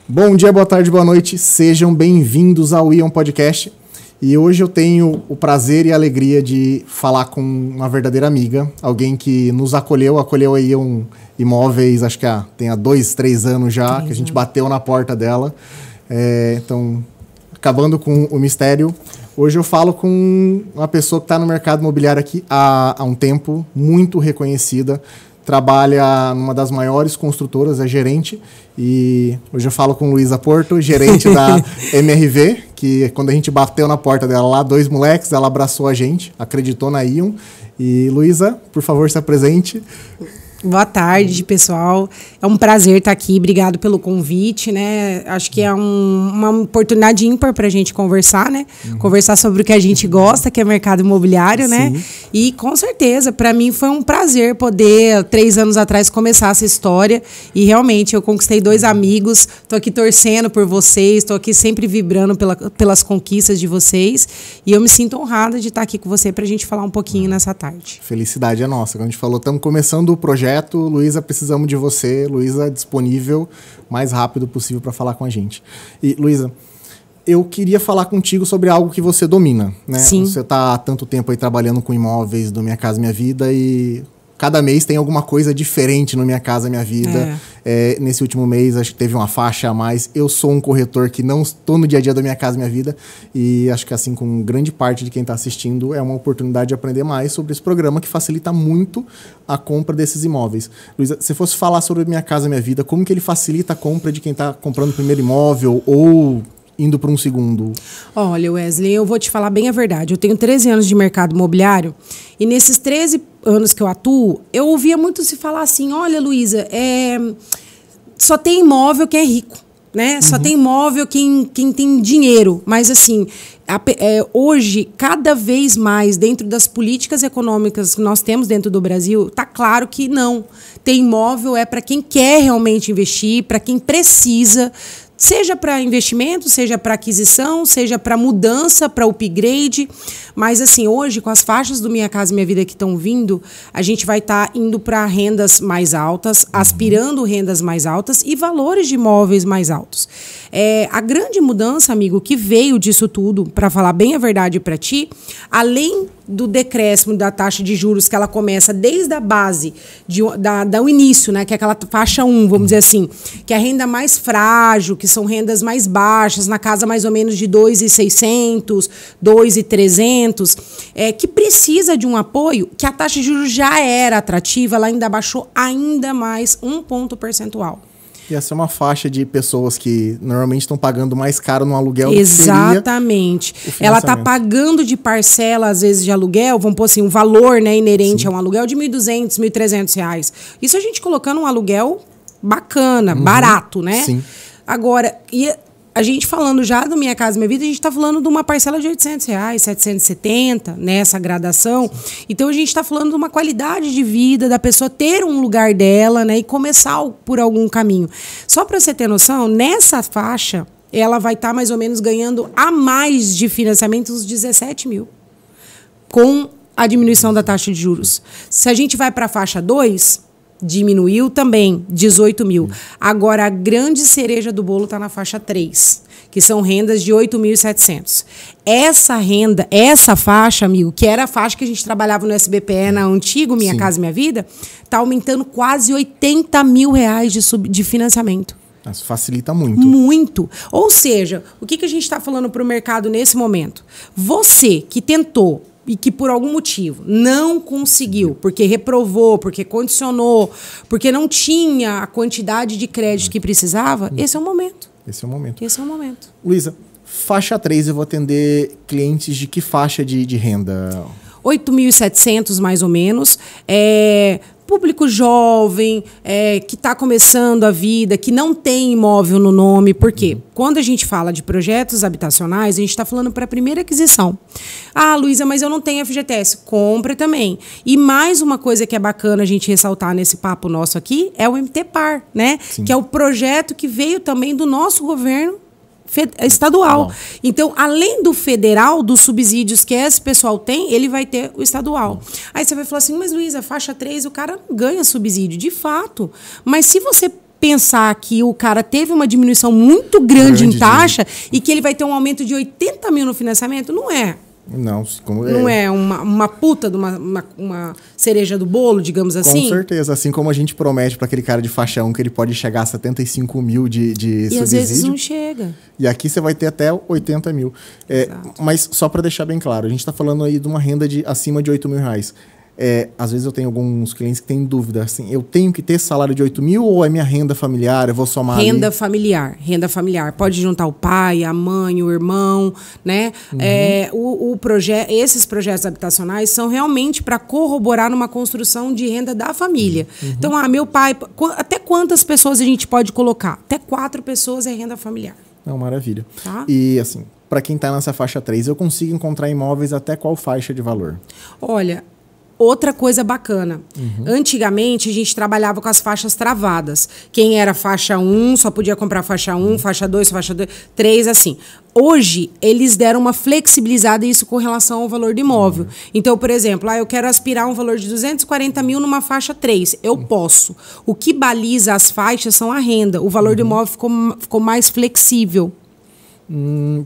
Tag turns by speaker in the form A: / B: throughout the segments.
A: Bom dia, boa tarde, boa noite. Sejam bem-vindos ao Ion Podcast. E hoje eu tenho o prazer e a alegria de falar com uma verdadeira amiga, alguém que nos acolheu aí imóveis, acho que tem há 2, 3 anos já, que a gente bateu na porta dela. Então, acabando com o mistério, hoje eu falo com uma pessoa que está no mercado imobiliário aqui há um tempo, muito reconhecida, trabalha numa das maiores construtoras, é gerente, e hoje eu falo com Luísa Porto, gerente da MRV, que quando a gente bateu na porta dela lá, 2 moleques, ela abraçou a gente, acreditou na Ion. E Luísa, por favor, se apresente.
B: Boa tarde, pessoal. É um prazer estar aqui. Obrigado pelo convite, né? Acho que é uma oportunidade ímpar para a gente conversar, né? Conversar sobre o que a gente gosta, que é mercado imobiliário, né? E com certeza, para mim foi um prazer poder, 3 anos atrás, começar essa história. E realmente eu conquistei 2 amigos. Estou aqui torcendo por vocês, estou aqui sempre vibrando pelas conquistas de vocês. E eu me sinto honrada de estar aqui com você para a gente falar um pouquinho nessa tarde.
A: Felicidade é nossa. Quando a gente falou, estamos começando o projeto. Luísa, precisamos de você. Luísa, disponível o mais rápido possível para falar com a gente. E, Luísa, eu queria falar contigo sobre algo que você domina, né?
B: Sim.
A: Você está há tanto tempo aí trabalhando com imóveis do Minha Casa Minha Vida e cada mês tem alguma coisa diferente no Minha Casa Minha Vida. Nesse último mês, acho que teve uma faixa a mais. Eu sou um corretor que não estou no dia a dia da Minha Casa Minha Vida e acho que, assim, com grande parte de quem está assistindo, é uma oportunidade de aprender mais sobre esse programa que facilita muito a compra desses imóveis. Luísa, se fosse falar sobre Minha Casa Minha Vida, como que ele facilita a compra de quem está comprando o primeiro imóvel ou indo para um segundo?
B: Olha, Wesley, eu vou te falar bem a verdade. Eu tenho 13 anos de mercado imobiliário e nesses 13 anos que eu atuo, eu ouvia muito se falar assim, olha, Luísa, só tem imóvel quem é rico, né? Só tem imóvel quem tem dinheiro. Mas, assim, hoje, cada vez mais, dentro das políticas econômicas que nós temos dentro do Brasil, está claro que não. Tem imóvel para quem quer realmente investir, para quem precisa, seja para investimento, seja para aquisição, seja para mudança, para upgrade. Mas, assim, hoje, com as faixas do Minha Casa Minha Vida que estão vindo, a gente vai estar indo para rendas mais altas, aspirando rendas mais altas e valores de imóveis mais altos. A grande mudança, amigo, que veio disso tudo, para falar bem a verdade para ti, além do decréscimo da taxa de juros, que ela começa desde a base, do início, né, que é aquela faixa 1, vamos dizer assim, que é a renda mais frágil, que são rendas mais baixas, na casa mais ou menos de 2.600, 2.300, que precisa de um apoio, que a taxa de juros já era atrativa, ela ainda baixou ainda mais 1 ponto percentual.
A: E essa é uma faixa de pessoas que normalmente estão pagando mais caro no aluguel.
B: Exatamente. Ela está pagando de parcela, às vezes, de aluguel, vamos pôr assim, um valor, né, inerente a um aluguel de R$1.200, R$1.300. Isso a gente colocando um aluguel bacana, barato, né?
A: Sim.
B: Agora, a gente falando já do Minha Casa Minha Vida, a gente está falando de uma parcela de R$800, 770, nessa gradação. Então, a gente está falando de uma qualidade de vida, da pessoa ter um lugar dela, né, e começar por algum caminho. Só para você ter noção, nessa faixa, ela vai estar mais ou menos ganhando a mais de financiamento uns 17 mil, com a diminuição da taxa de juros. Se a gente vai para a faixa 2... diminuiu também, 18 mil. Agora, a grande cereja do bolo está na faixa 3, que são rendas de 8.700. Essa renda, essa faixa, amigo, que era a faixa que a gente trabalhava no SBPE, na antigo Minha Casa Minha Vida, está aumentando quase R$80 mil de financiamento.
A: Isso facilita muito.
B: Muito. Ou seja, o que a gente está falando para o mercado nesse momento? Você que tentou e que por algum motivo não conseguiu, porque reprovou, porque condicionou, porque não tinha a quantidade de crédito que precisava, esse é o momento.
A: Esse é o momento.
B: Esse é o momento.
A: Luísa, faixa 3, eu vou atender clientes de que faixa de renda?
B: 8.700, mais ou menos. Público jovem, que está começando a vida, que não tem imóvel no nome. Por quê? Quando a gente fala de projetos habitacionais, a gente está falando para a primeira aquisição. Ah, Luísa, mas eu não tenho FGTS. Compre também. E mais uma coisa que é bacana a gente ressaltar nesse papo nosso aqui é o MT Par, né? Sim. Que é o projeto que veio também do nosso governo estadual. Então, além do federal, dos subsídios que esse pessoal tem, ele vai ter o estadual. Aí você vai falar assim, mas Luísa, faixa 3, o cara não ganha subsídio. De fato. Mas se você pensar que o cara teve uma diminuição muito grande em taxa e que ele vai ter um aumento de 80 mil no financiamento? Não é.
A: Não,
B: não é uma puta de uma cereja do bolo, digamos assim?
A: Com certeza. Assim como a gente promete para aquele cara de faixa 1 que ele pode chegar a 75 mil de subsídio.
B: E às vezes não chega.
A: E aqui você vai ter até 80 mil. Mas só para deixar bem claro, a gente está falando aí de uma renda de acima de 8 mil reais. Às vezes eu tenho alguns clientes que têm dúvida, assim, eu tenho que ter salário de 8 mil ou é minha renda familiar, eu vou somar
B: renda familiar. Pode juntar o pai, a mãe, o irmão, né? Esses projetos habitacionais são realmente para corroborar numa construção de renda da família. Então, meu pai, até quantas pessoas a gente pode colocar? Até 4 pessoas é renda familiar.
A: Não, maravilha.
B: Tá?
A: E assim, para quem está nessa faixa 3, eu consigo encontrar imóveis até qual faixa de valor?
B: Olha, outra coisa bacana. Antigamente, a gente trabalhava com as faixas travadas. Quem era faixa 1 só podia comprar faixa 1, faixa 2, faixa 2, 3, assim. Hoje, eles deram uma flexibilizada isso com relação ao valor do imóvel. Então, por exemplo, eu quero aspirar um valor de 240 mil numa faixa 3. Eu posso. O que baliza as faixas são a renda. O valor do imóvel ficou mais flexível.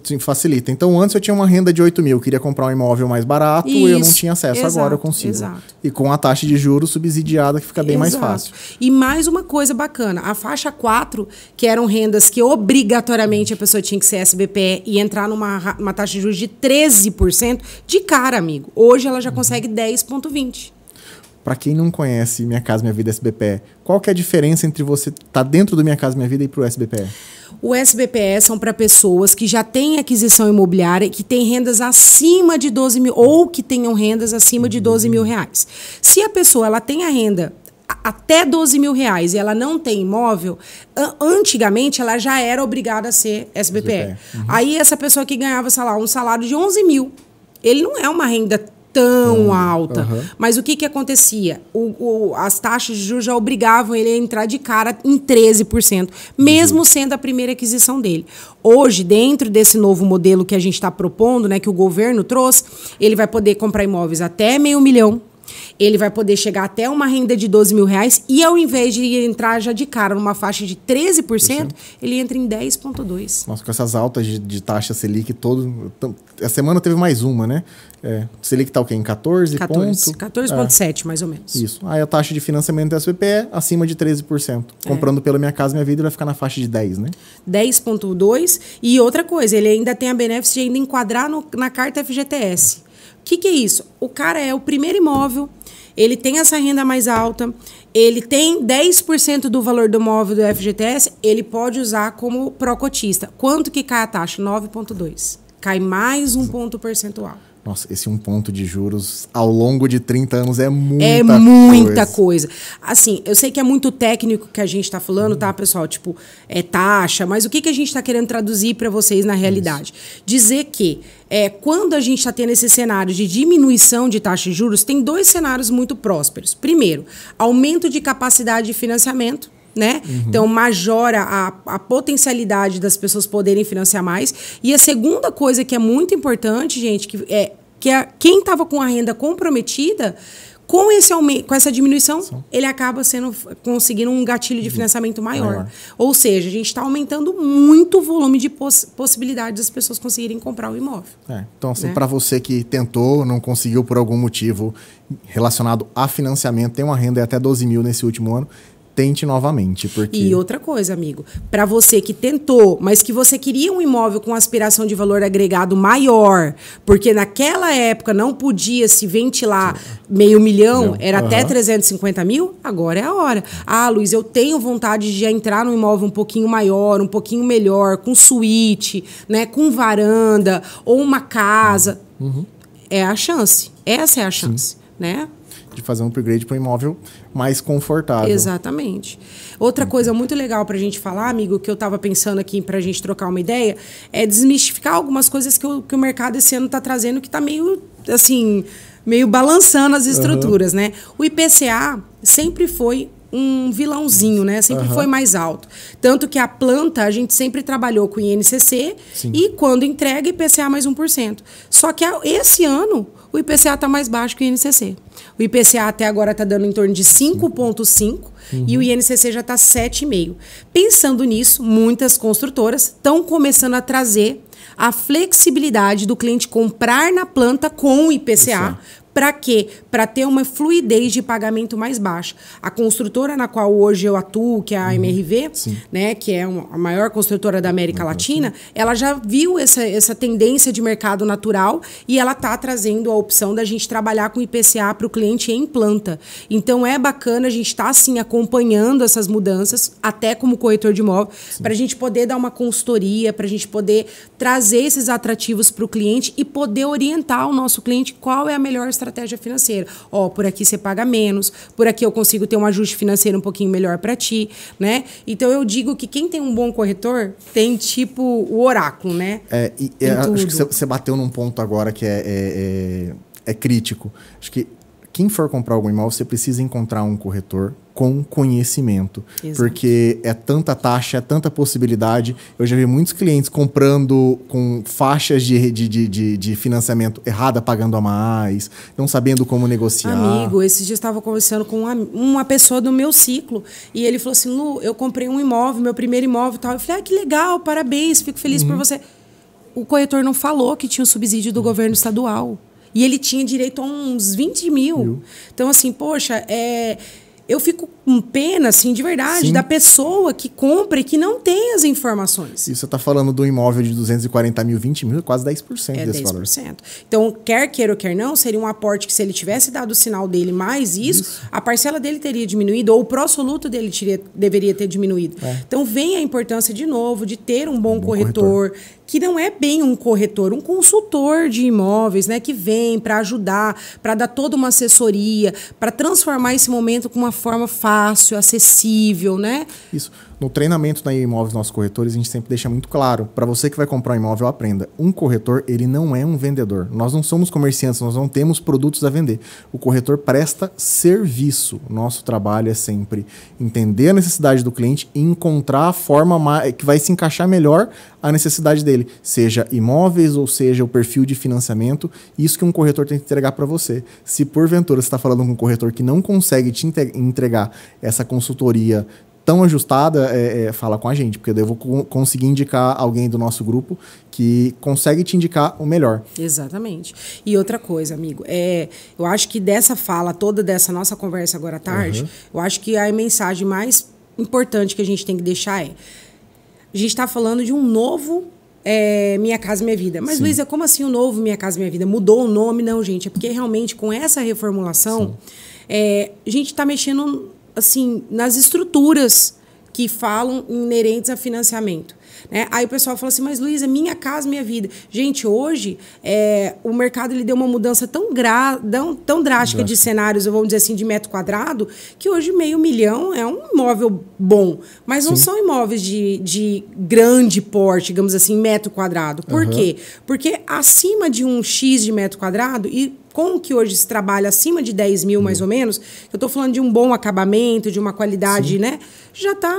A: Sim, facilita. Então, antes eu tinha uma renda de 8 mil, queria comprar um imóvel mais barato e eu não tinha acesso.
B: Exato,
A: agora eu consigo.
B: Exato.
A: E com a taxa de juros subsidiada, que fica bem mais fácil.
B: E mais uma coisa bacana, a faixa 4, que eram rendas que obrigatoriamente a pessoa tinha que ser SBPE e entrar numa taxa de juros de 13%, de cara, amigo. Hoje ela já consegue 10,20%.
A: Para quem não conhece Minha Casa Minha Vida SBPE, qual que é a diferença entre você estar dentro do Minha Casa Minha Vida e para o SBPE?
B: O SBPE são para pessoas que já têm aquisição imobiliária, que têm rendas acima de 12 mil, ou que tenham rendas acima de 12 mil reais. Se a pessoa ela tem a renda até 12 mil reais e ela não tem imóvel, antigamente ela já era obrigada a ser SBPE. Aí essa pessoa que ganhava, sei lá, um salário de 11 mil, ele não é uma renda tão alta. Mas o que acontecia? As taxas de juros já obrigavam ele a entrar de cara em 13%, mesmo sendo a primeira aquisição dele. Hoje, dentro desse novo modelo que a gente está propondo, né, que o governo trouxe, ele vai poder comprar imóveis até R$500 mil. Ele vai poder chegar até uma renda de 12 mil reais e, ao invés de entrar já de cara numa faixa de 13%, ele entra em 10,2%.
A: Nossa, com essas altas de taxa Selic, a semana teve mais uma, né? Selic está o quê? Em
B: 14,7, mais ou menos.
A: Isso. Aí a taxa de financiamento da SBPE acima de 13%. Comprando pelo Minha Casa Minha Vida, ele vai ficar na faixa de 10, né?
B: 10,2%. E outra coisa, ele ainda tem a benefício de ainda enquadrar na carta FGTS. O que é isso? O cara é o primeiro imóvel, ele tem essa renda mais alta, ele tem 10% do valor do imóvel do FGTS, ele pode usar como pró-cotista. Quanto que cai a taxa? 9,2%. Cai mais um ponto percentual.
A: Nossa, esse 1 ponto de juros ao longo de 30 anos é muita coisa.
B: É muita coisa. Assim, eu sei que é muito técnico que a gente está falando, tá, pessoal? Tipo, taxa, mas o que a gente está querendo traduzir para vocês na realidade? Dizer que quando a gente está tendo esse cenário de diminuição de taxa de juros, tem 2 cenários muito prósperos. Primeiro, aumento de capacidade de financiamento, né? Então, majora a potencialidade das pessoas poderem financiar mais. E a segunda coisa que é muito importante, gente, quem estava com a renda comprometida, com esse aumento, com essa diminuição, ele acaba conseguindo um gatilho de financiamento maior. Ou seja, a gente está aumentando muito o volume de possibilidades das pessoas conseguirem comprar o imóvel.
A: Então, assim, para você que tentou, não conseguiu por algum motivo relacionado a financiamento, tem uma renda de até 12 mil nesse último ano, tente novamente.
B: E outra coisa, amigo, para você que tentou, mas que você queria um imóvel com aspiração de valor agregado maior, porque naquela época não podia se ventilar R$500 mil, era até 350 mil, agora é a hora. Luiz, eu tenho vontade de entrar num imóvel um pouquinho maior, um pouquinho melhor, com suíte, né, com varanda, ou uma casa. É a chance. Essa é a chance, né?
A: De fazer um upgrade para um imóvel mais confortável.
B: Exatamente. Outra coisa muito legal para a gente falar, amigo, que eu estava pensando aqui para a gente trocar uma ideia, é desmistificar algumas coisas que o mercado esse ano está trazendo, que está meio, assim, meio balançando as estruturas, né? O IPCA sempre foi um vilãozinho, né? Sempre foi mais alto. Tanto que a planta, a gente sempre trabalhou com INCC e quando entrega, IPCA mais 1%. Só que esse ano, o IPCA está mais baixo que o INCC. O IPCA até agora está dando em torno de 5,5 e o INCC já está 7,5. Pensando nisso, muitas construtoras estão começando a trazer a flexibilidade do cliente comprar na planta com o IPCA. Para quê? Para ter uma fluidez de pagamento mais baixa. A construtora na qual hoje eu atuo, que é a MRV, né, que é a maior construtora da América Latina, ela já viu essa tendência de mercado natural e ela está trazendo a opção da gente trabalhar com IPCA para o cliente em planta. Então é bacana a gente estar assim acompanhando essas mudanças, até como corretor de imóvel, para a gente poder dar uma consultoria, para a gente poder trazer esses atrativos para o cliente e poder orientar o nosso cliente qual é a melhor estratégia financeira. Ó, por aqui você paga menos, por aqui eu consigo ter um ajuste financeiro um pouquinho melhor para ti, né? Então eu digo que quem tem um bom corretor tem tipo o oráculo, né?
A: Acho que você bateu num ponto agora que é crítico. Acho que quem for comprar algum imóvel, você precisa encontrar um corretor com conhecimento. Exato. Porque é tanta taxa, é tanta possibilidade. Eu já vi muitos clientes comprando com faixas de financiamento errada, pagando a mais, não sabendo como negociar.
B: Amigo, esses dias eu estava conversando com uma pessoa do meu ciclo e ele falou assim, Lu, eu comprei um imóvel, meu primeiro imóvel e tal. Eu falei, que legal, parabéns, fico feliz por você. O corretor não falou que tinha um subsídio do governo estadual. E ele tinha direito a uns 20 mil. Então, assim, poxa, eu fico com pena, assim, de verdade, da pessoa que compra e que não tem as informações.
A: E você está falando do imóvel de 240 mil, 20 mil, é quase 10% desse 10%. Valor.
B: Então, quer queira ou quer não, seria um aporte que se ele tivesse dado o sinal dele mais isso, a parcela dele teria diminuído, ou o pró-soluto dele deveria ter diminuído. Então, vem a importância, de novo, de ter um bom corretor, que não é bem um corretor, um consultor de imóveis, né, que vem para ajudar, para dar toda uma assessoria, para transformar esse momento com uma forma fácil, acessível, né?
A: Isso. No treinamento na Imóveis Nossos Corretores, a gente sempre deixa muito claro, para você que vai comprar um imóvel, aprenda. Um corretor, ele não é um vendedor. Nós não somos comerciantes, nós não temos produtos a vender. O corretor presta serviço. Nosso trabalho é sempre entender a necessidade do cliente e encontrar a forma que vai se encaixar melhor a necessidade dele. Seja imóveis ou seja o perfil de financiamento, isso que um corretor tem que entregar para você. Se porventura você está falando com um corretor que não consegue te entregar essa consultoria tão ajustada, fala com a gente, porque eu vou conseguir indicar alguém do nosso grupo que consegue te indicar o melhor.
B: Exatamente. E outra coisa, amigo, eu acho que dessa fala toda, dessa nossa conversa agora à tarde, eu acho que a mensagem mais importante que a gente tem que deixar a gente está falando de um novo Minha Casa Minha Vida. Mas, Luísa, como assim o novo Minha Casa Minha Vida? Mudou o nome? Não, gente. É porque realmente com essa reformulação, a gente está mexendo assim, nas estruturas que falam inerentes a financiamento. Né? Aí o pessoal fala assim, mas Luísa, Minha Casa Minha Vida. Gente, hoje o mercado ele deu uma mudança tão drástica de cenários, vamos dizer assim, de metro quadrado, que hoje R$500 mil é um imóvel bom. Mas não são imóveis de grande porte, digamos assim, metro quadrado. Por quê? Porque acima de um X de metro quadrado, e com o que hoje se trabalha acima de 10 mil, mais ou menos, eu estou falando de um bom acabamento, de uma qualidade, né? Já está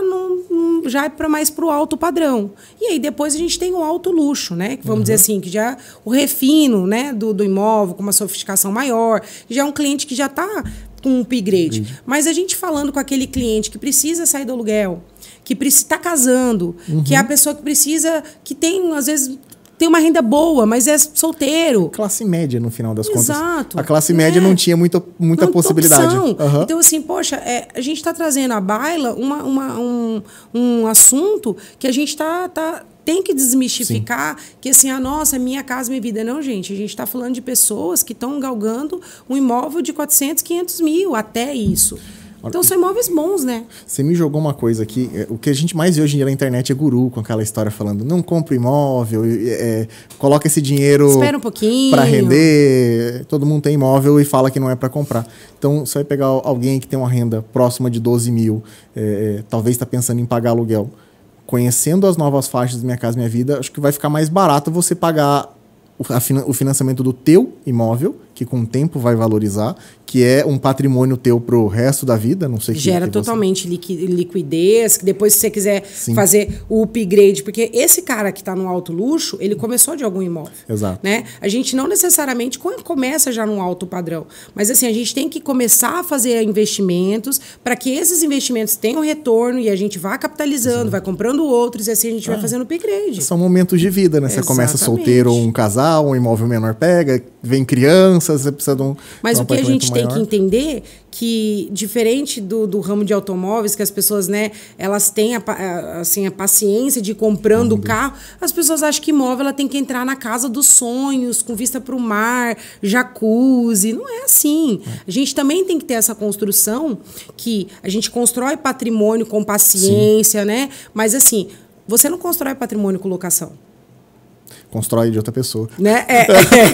B: já é mais para o alto padrão. E aí depois a gente tem o alto luxo, né? Vamos dizer assim, que já o refino, né, do imóvel, com uma sofisticação maior, já é um cliente que já está com um upgrade. Mas a gente falando com aquele cliente que precisa sair do aluguel, que está casando, que é a pessoa que precisa, que tem, às vezes, tem uma renda boa, mas é solteiro.
A: Classe média, no final das contas.
B: Exato.
A: A classe média não tinha muita possibilidade.
B: Então, assim, poxa, a gente está trazendo à baila um assunto que a gente tem que desmistificar, que assim, nossa, Minha Casa Minha Vida. Não, gente, a gente está falando de pessoas que estão galgando um imóvel de 400, 500 mil, até isso. Então, são imóveis bons, né?
A: Você me jogou uma coisa aqui. O que a gente mais vê hoje em dia na internet é guru com aquela história falando não compra imóvel, coloca esse dinheiro...
B: Espera um pouquinho.
A: Para render. Todo mundo tem imóvel e fala que não é para comprar. Então, você vai pegar alguém que tem uma renda próxima de 12 mil, talvez está pensando em pagar aluguel. Conhecendo as novas faixas do Minha Casa Minha Vida, acho que vai ficar mais barato você pagar o financiamento do teu imóvel que com o tempo vai valorizar, que é um patrimônio teu pro resto da vida, não sei o que.
B: Gera totalmente liquidez, que depois se você quiser fazer o upgrade, porque esse cara que está no alto luxo, ele começou de algum imóvel.
A: Exato.
B: Né? A gente não necessariamente começa já num alto padrão, mas assim, a gente tem que começar a fazer investimentos para que esses investimentos tenham retorno e a gente vá capitalizando, vai comprando outros e assim a gente vai fazendo upgrade.
A: São momentos de vida, né? Você começa solteiro ou um casal, um imóvel menor pega, vem crianças, você precisa de um
B: Mas
A: um
B: o que a gente
A: maior.
B: tem que entender que, diferente do ramo de automóveis, que as pessoas, né, elas têm a paciência de ir comprando o carro, as pessoas acham que imóvel ela tem que entrar na casa dos sonhos, com vista para o mar, jacuzzi. Não é assim. A gente também tem que ter essa construção que a gente constrói patrimônio com paciência, né? Mas assim, você não constrói patrimônio com locação.
A: Constrói de outra pessoa.
B: Né?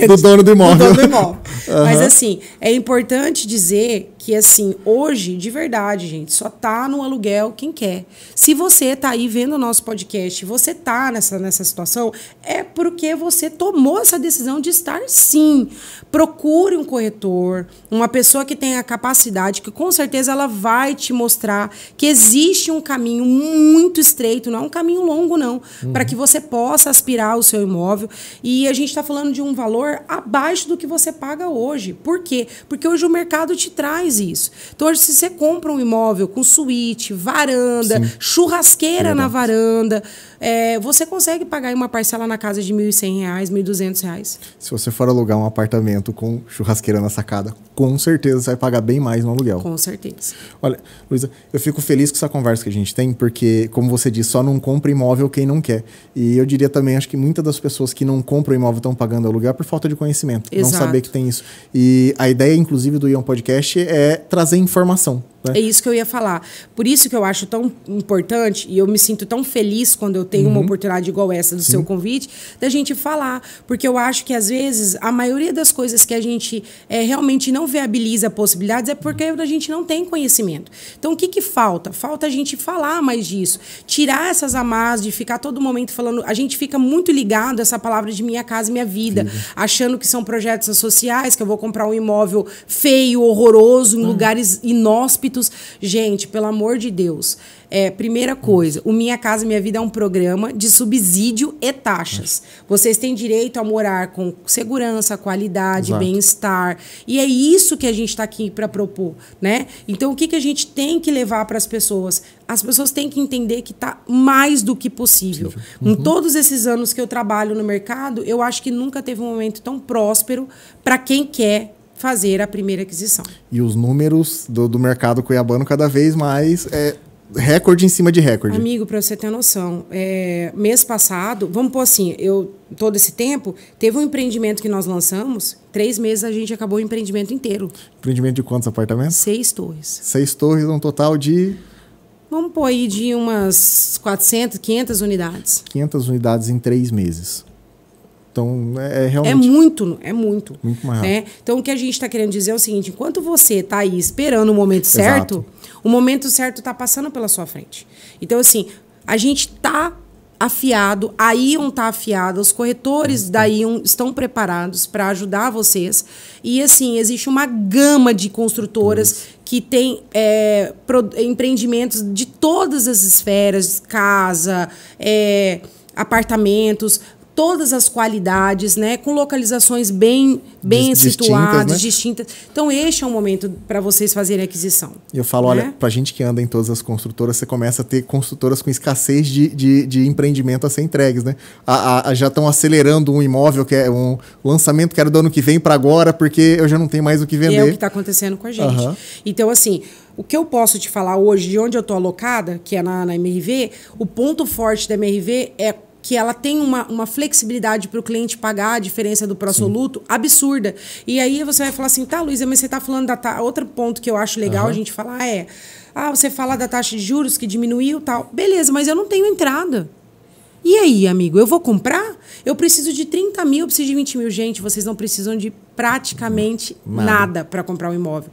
A: Do dono do imóvel.
B: Do dono do imóvel. Mas assim, é importante dizer que assim, hoje, de verdade, gente, só tá no aluguel quem quer. Se você tá aí vendo o nosso podcast, você tá nessa situação, é porque você tomou essa decisão de estar sim. Procure um corretor, uma pessoa que tenha a capacidade, que com certeza ela vai te mostrar que existe um caminho muito estreito, não é um caminho longo não, para que você possa aspirar o seu imóvel. E a gente está falando de um valor abaixo do que você paga hoje. Por quê? Porque hoje o mercado te traz isso. Então, hoje, se você compra um imóvel com suíte, varanda, churrasqueira na varanda, você consegue pagar uma parcela na casa de R$ 1.100, R$ 1.200.
A: Se você for alugar um apartamento com churrasqueira na sacada, com certeza você vai pagar bem mais no aluguel.
B: Com certeza.
A: Olha, Luísa, eu fico feliz com essa conversa que a gente tem, porque, como você disse, só não compra imóvel quem não quer. E eu diria também, acho que muitas das pessoas que não compram imóvel estão pagando aluguel por falta de conhecimento.
B: Exato.
A: Não saber que tem isso. E a ideia, inclusive, do Ion Podcast é trazer informação. Né?
B: É isso que eu ia falar. Por isso que eu acho tão importante e eu me sinto tão feliz quando eu tenho uma oportunidade igual essa do seu convite, da gente falar. Porque eu acho que, às vezes, a maioria das coisas que a gente realmente não viabiliza possibilidades é porque a gente não tem conhecimento. Então, o que falta? Falta a gente falar mais disso. Tirar essas amarras de ficar todo momento falando... A gente fica muito ligado a essa palavra de minha casa e minha vida, achando que são projetos sociais, que eu vou comprar um imóvel feio, horroroso, em lugares inóspitos. Gente, pelo amor de Deus, primeira coisa, o Minha Casa Minha Vida é um programa de subsídio e taxas. Vocês têm direito a morar com segurança, qualidade, bem-estar. E é isso que a gente está aqui para propor, né? Então, o que a gente tem que levar para as pessoas? As pessoas têm que entender que está mais do que possível. Em todos esses anos que eu trabalho no mercado, eu acho que nunca teve um momento tão próspero para quem quer fazer a primeira aquisição.
A: E os números do mercado cuiabano cada vez mais recorde em cima de recorde.
B: Amigo, para você ter noção, mês passado, vamos pôr assim, todo esse tempo, teve um empreendimento que nós lançamos, 3 meses a gente acabou o empreendimento inteiro.
A: Empreendimento de quantos apartamentos?
B: 6 torres.
A: 6 torres, um total de...
B: Vamos pôr aí de umas 400, 500 unidades. 500
A: unidades em 3 meses. Então, realmente...
B: É muito.
A: Muito mais rápido.
B: Né? Então, o que a gente está querendo dizer é o seguinte, enquanto você está aí esperando o momento certo, o momento certo está passando pela sua frente. Então, assim, a gente está afiado, a Ion está afiada, os corretores da Ion estão preparados para ajudar vocês. E, assim, existe uma gama de construtoras que tem empreendimentos de todas as esferas, casa, apartamentos, todas as qualidades, né, com localizações bem situadas, distintas. Então, este é um momento para vocês fazerem a aquisição.
A: Eu falo, olha, para a gente que anda em todas as construtoras, você começa a ter construtoras com escassez de empreendimento a ser entregues, né? Já estão acelerando um imóvel, que é um lançamento que era do ano que vem para agora, porque eu já não tenho mais o que vender.
B: É o que está acontecendo com a gente. Então, assim, o que eu posso te falar hoje, de onde eu estou alocada, que é na MRV, o ponto forte da MRV é que ela tem uma flexibilidade para o cliente pagar a diferença do pró-soluto absurda. E aí você vai falar assim, tá, Luísa, mas você está falando da taxa... Outro ponto que eu acho legal a gente falar você fala da taxa de juros que diminuiu e tal. Beleza, mas eu não tenho entrada. E aí, amigo, eu vou comprar? Eu preciso de 30 mil, eu preciso de 20 mil. Gente, vocês não precisam de praticamente nada para comprar um imóvel.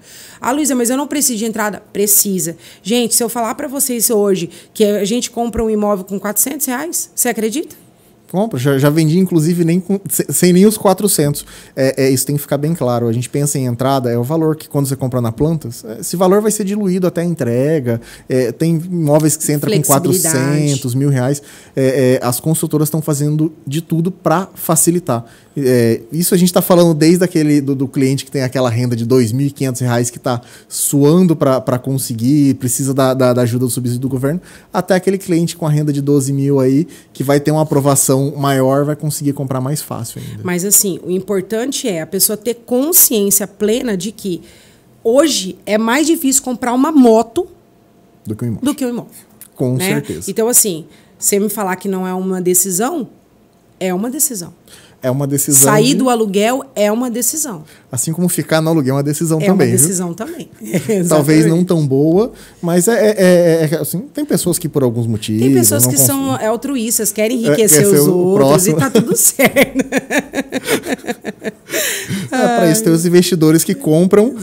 B: Luísa, mas eu não preciso de entrada? Precisa. Gente, se eu falar para vocês hoje que a gente compra um imóvel com R$400, você acredita?
A: Compra, já vendi, inclusive, sem nem os 400. Isso tem que ficar bem claro. A gente pensa em entrada, é o valor que quando você compra na Plantas, esse valor vai ser diluído até a entrega. Tem imóveis que você entra com 400, R$1.000. As construtoras estão fazendo de tudo para facilitar. Isso a gente está falando desde do cliente que tem aquela renda de R$2.500 que está suando para conseguir, precisa da ajuda do subsídio do governo, até aquele cliente com a renda de 12 mil aí, que vai ter uma aprovação maior, vai conseguir comprar mais fácil ainda.
B: Mas assim, o importante é a pessoa ter consciência plena de que hoje é mais difícil comprar uma moto
A: do que um
B: imóvel.
A: Com certeza.
B: Então assim, você me falar que não é uma decisão, é uma decisão.
A: É uma decisão.
B: Sair do aluguel é uma decisão.
A: Assim como ficar no aluguel é uma decisão também.
B: É uma decisão também.
A: Talvez não tão boa, mas assim, tem pessoas que por alguns motivos...
B: Tem pessoas que são altruístas, querem enriquecer os outros e tá tudo certo.
A: Para isso tem os investidores que compram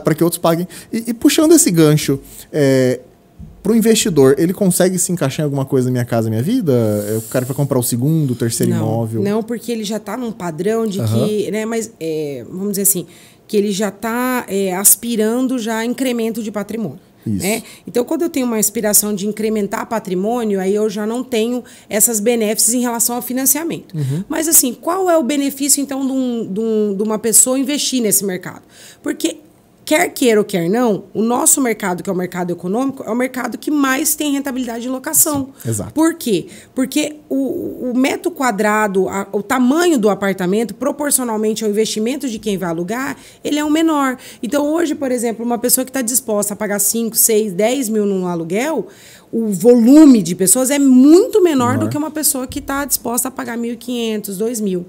A: para que outros paguem. E puxando esse gancho... Para o investidor, ele consegue se encaixar em alguma coisa na Minha Casa Minha Vida? O cara vai comprar o segundo, o terceiro imóvel?
B: Não, porque ele já está num padrão de que... Né, mas, vamos dizer assim, que ele já está aspirando já a incremento de patrimônio. Né? Então, quando eu tenho uma aspiração de incrementar patrimônio, aí eu já não tenho essas benefícios em relação ao financiamento. Mas, assim, qual é o benefício, então, de uma pessoa investir nesse mercado? Porque... Quer queira ou quer não, o nosso mercado, que é o mercado econômico, é o mercado que mais tem rentabilidade de locação.
A: Sim, exato.
B: Por quê? Porque o metro quadrado, o tamanho do apartamento, proporcionalmente ao investimento de quem vai alugar, ele é um menor. Então, hoje, por exemplo, uma pessoa que está disposta a pagar 5, 6, 10 mil num aluguel, o volume de pessoas é muito menor do que uma pessoa que está disposta a pagar 1.500, 2.000.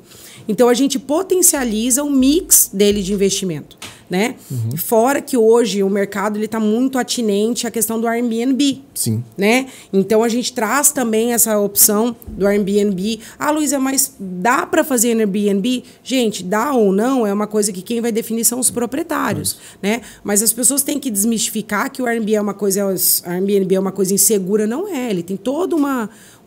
B: Então, a gente potencializa o mix dele de investimento. Né? Fora que hoje o mercado está muito atinente à questão do Airbnb.
A: Sim.
B: Né? Então, a gente traz também essa opção do Airbnb. Ah, Luísa, mas dá para fazer no Airbnb? Gente, dá ou não é uma coisa que quem vai definir são os proprietários. Né? Mas as pessoas têm que desmistificar que o Airbnb é uma coisa insegura. Não é. Ele tem todo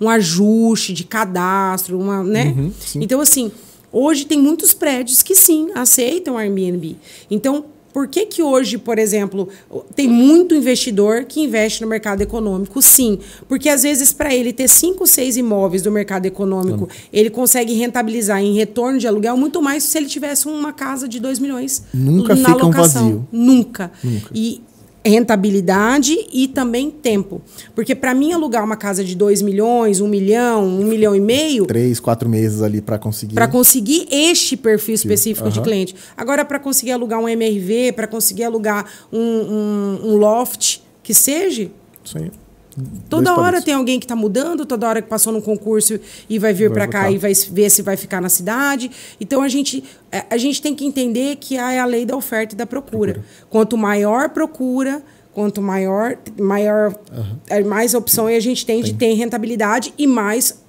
B: um ajuste de cadastro. Né? Então, assim... Hoje tem muitos prédios que sim, aceitam Airbnb. Então, por que hoje, por exemplo, tem muito investidor que investe no mercado econômico? Sim, porque às vezes para ele ter 5, 6 imóveis do mercado econômico, ele consegue rentabilizar em retorno de aluguel muito mais se ele tivesse uma casa de 2 milhões
A: Nunca
B: na
A: fica
B: locação.
A: Vazio.
B: Nunca. E rentabilidade e também tempo. Porque para mim alugar uma casa de 2 milhões, 1 milhão, 1 milhão e meio...
A: 3, 4 meses ali para conseguir...
B: Para conseguir este perfil específico de cliente. Agora, para conseguir alugar um MRV, para conseguir alugar um loft, que seja...
A: Isso aí.
B: Toda hora tem alguém que está mudando, toda hora que passou num concurso e vai vir para cá e vai ver se vai ficar na cidade. Então, a gente tem que entender que é a lei da oferta e da procura. Quanto maior procura, quanto mais opção a gente tem de ter rentabilidade e mais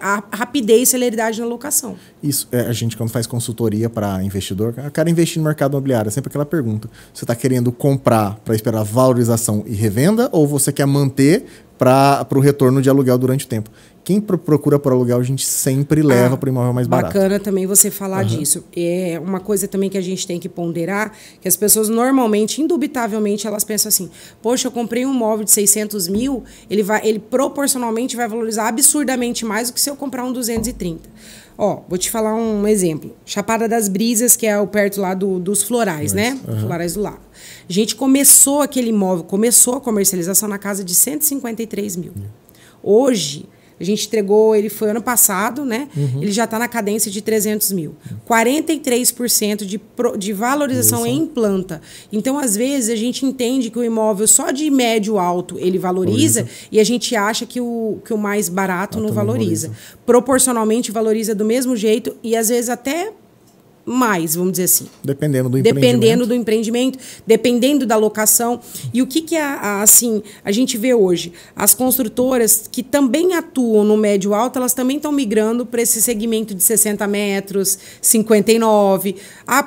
B: a rapidez e celeridade na locação.
A: Isso, a gente quando faz consultoria para investidor, eu quero investir no mercado imobiliário, é sempre aquela pergunta. Você está querendo comprar para esperar valorização e revenda ou você quer manter para o retorno de aluguel durante o tempo? Quem procura por aluguel, a gente sempre leva para o imóvel mais barato.
B: Bacana também você falar disso. É uma coisa também que a gente tem que ponderar, que as pessoas normalmente, indubitavelmente, elas pensam assim, poxa, eu comprei um imóvel de 600 mil, ele proporcionalmente vai valorizar absurdamente mais do que se eu comprar um 230. Vou te falar um exemplo. Chapada das Brisas, que é perto lá dos florais, né? Florais do Lago. A gente começou aquele imóvel, começou a comercialização na casa de 153 mil. Hoje... A gente entregou, ele foi ano passado, né? Ele já está na cadência de 300 mil. 43% de valorização em planta. Então, às vezes, a gente entende que o imóvel só de médio alto ele valoriza. E a gente acha que o mais barato não valoriza. Proporcionalmente valoriza do mesmo jeito e, às vezes, até mais, vamos dizer assim.
A: Dependendo do empreendimento.
B: Dependendo do empreendimento, dependendo da locação. E o que assim, a gente vê hoje? As construtoras que também atuam no médio alto, elas também estão migrando para esse segmento de 60 metros, 59.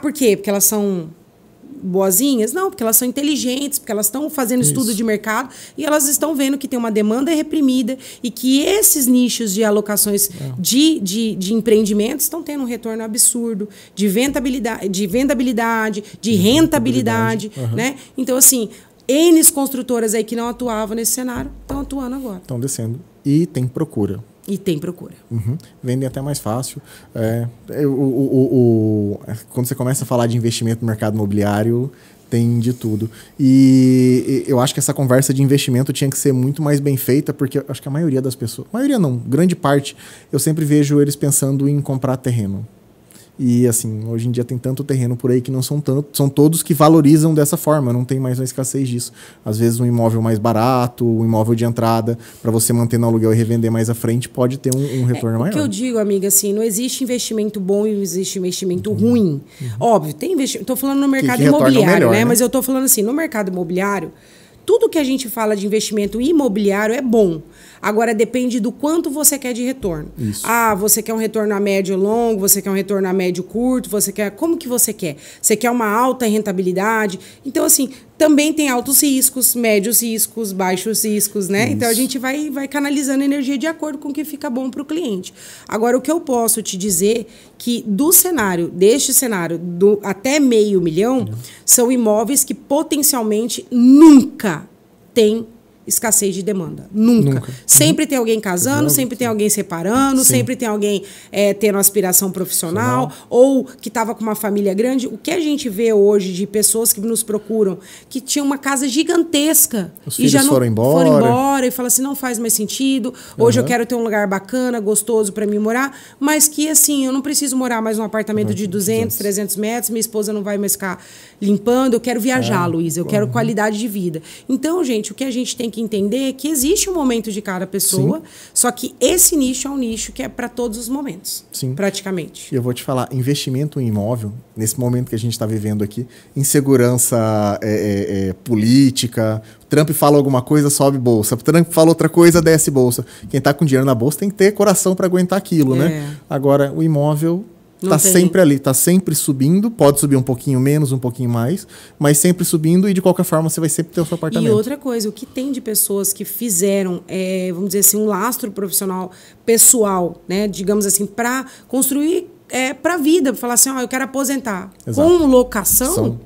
B: Por quê? Porque elas são boazinhas? Não, porque elas são inteligentes, porque elas estão fazendo estudo de mercado e elas estão vendo que tem uma demanda reprimida e que esses nichos de alocações de empreendimentos estão tendo um retorno absurdo de vendabilidade, de rentabilidade, né? Então, assim, N construtoras aí que não atuavam nesse cenário estão atuando agora.
A: Estão descendo. E tem procura.
B: E tem procura.
A: Vendem até mais fácil. Quando você começa a falar de investimento no mercado imobiliário, tem de tudo. E eu acho que essa conversa de investimento tinha que ser muito mais bem feita, porque eu acho que a maioria das pessoas... Maioria não, grande parte, eu sempre vejo eles pensando em comprar terreno. E, assim, hoje em dia tem tanto terreno por aí que não são tanto, são todos que valorizam dessa forma, não tem mais uma escassez disso. Às vezes um imóvel mais barato, um imóvel de entrada, para você manter no aluguel e revender mais à frente, pode ter um retorno maior.
B: O que eu digo, amiga, assim, não existe investimento bom e não existe investimento ruim. Óbvio, tem investimento... Estou falando no mercado imobiliário, melhor, né? Mas eu estou falando assim, no mercado imobiliário, tudo que a gente fala de investimento imobiliário é bom. Agora, depende do quanto você quer de retorno.
A: Isso.
B: Você quer um retorno a médio ou longo, você quer um retorno a médio curto, você quer... Como que você quer? Você quer uma alta rentabilidade? Então, assim, também tem altos riscos, médios riscos, baixos riscos, né? Isso. Então, a gente vai canalizando energia de acordo com o que fica bom para o cliente. Agora, o que eu posso te dizer que deste cenário, até $500 mil, são imóveis que potencialmente nunca tem escassez de demanda. Nunca. Sempre tem alguém casando, sempre tem alguém separando, sempre tem alguém tendo aspiração profissional, ou que estava com uma família grande. O que a gente vê hoje de pessoas que nos procuram, que tinham uma casa gigantesca
A: e já não foram embora
B: e falam assim, não faz mais sentido, hoje eu quero ter um lugar bacana, gostoso para mim morar, mas que assim, eu não preciso morar mais num apartamento de 200, 300 metros, minha esposa não vai mais ficar limpando, eu quero viajar, Luísa, eu quero qualidade de vida. Então, gente, o que a gente tem que entender é que existe um momento de cada pessoa, só que esse nicho é um nicho que é para todos os momentos, praticamente.
A: E eu vou te falar, investimento em imóvel, nesse momento que a gente está vivendo aqui, insegurança política, Trump fala alguma coisa, sobe bolsa, Trump fala outra coisa, desce bolsa. Quem está com dinheiro na bolsa tem que ter coração para aguentar aquilo, né? Agora, o imóvel... Está sempre ali, está sempre subindo, pode subir um pouquinho menos, um pouquinho mais, mas sempre subindo e de qualquer forma você vai sempre ter o seu apartamento.
B: E outra coisa, o que tem de pessoas que fizeram, vamos dizer assim, um lastro profissional pessoal, né, digamos assim, para construir para a vida, para falar assim, eu quero aposentar.
A: Exato.
B: Com locação,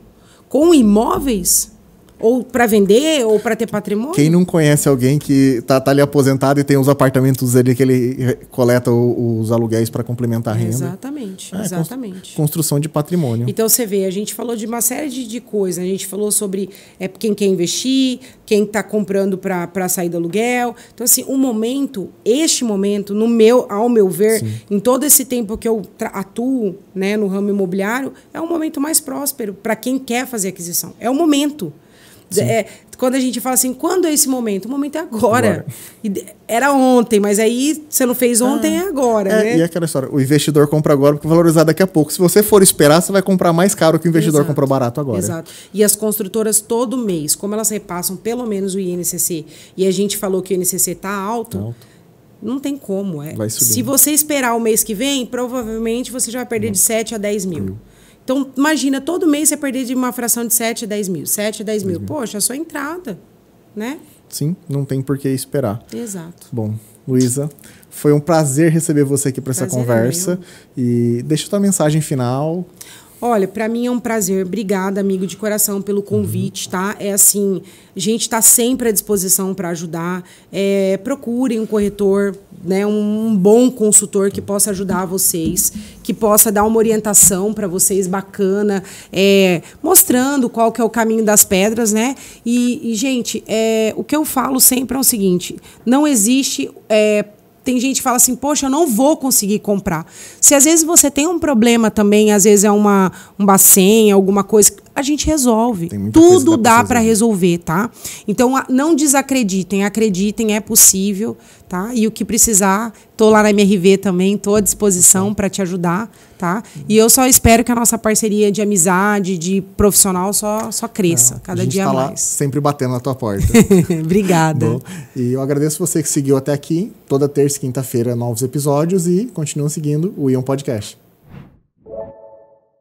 B: com imóveis... Ou para vender, ou para ter patrimônio.
A: Quem não conhece alguém que tá ali aposentado e tem uns apartamentos ali que ele coleta os aluguéis para complementar a renda.
B: Exatamente, exatamente.
A: Construção de patrimônio.
B: Então, você vê, a gente falou de uma série de coisas. A gente falou sobre quem quer investir, quem está comprando para sair do aluguel. Então, assim, este momento, ao meu ver, em todo esse tempo que eu atuo, né, no ramo imobiliário, é o momento mais próspero para quem quer fazer aquisição. É o momento. Quando a gente fala assim, quando é esse momento? O momento é agora. Era ontem, mas aí você não fez ontem, é agora. Né?
A: E aquela história, o investidor compra agora porque vai valorizar daqui a pouco. Se você for esperar, você vai comprar mais caro que o investidor comprou barato agora.
B: Exato. E as construtoras todo mês, como elas repassam pelo menos o INCC, e a gente falou que o INCC está alto, não tem como.
A: Vai subir.
B: Se você esperar o mês que vem, provavelmente você já vai perder de 7 a 10 mil. Então, imagina, todo mês você perder de uma fração de 7 a 10 mil. 7 a 10 mil. Poxa, a sua entrada, né?
A: Sim, não tem por que esperar.
B: Exato.
A: Bom, Luísa, foi um prazer receber você aqui para essa conversa. E deixa a tua mensagem final.
B: Olha, para mim é um prazer. Obrigada, amigo, de coração, pelo convite, tá? É assim, a gente está sempre à disposição para ajudar. Procurem um corretor, né, um bom consultor que possa ajudar vocês, que possa dar uma orientação para vocês bacana, mostrando qual que é o caminho das pedras, né? E gente, o que eu falo sempre é o seguinte, não existe... Tem gente que fala assim, poxa, eu não vou conseguir comprar. Se às vezes você tem um problema também, às vezes é um bacen, alguma coisa, a gente resolve. Tudo dá para resolver, tá? Então, não desacreditem, acreditem, é possível, tá? E o que precisar, tô lá na MRV também, tô à disposição para te ajudar, tá? E eu só espero que a nossa parceria de amizade, de profissional, só cresça, cada dia mais. A gente tá lá
A: sempre batendo na tua porta.
B: Obrigada.
A: Bom, e eu agradeço você que seguiu até aqui. Toda terça e quinta-feira, novos episódios e continuam seguindo o Ion Podcast.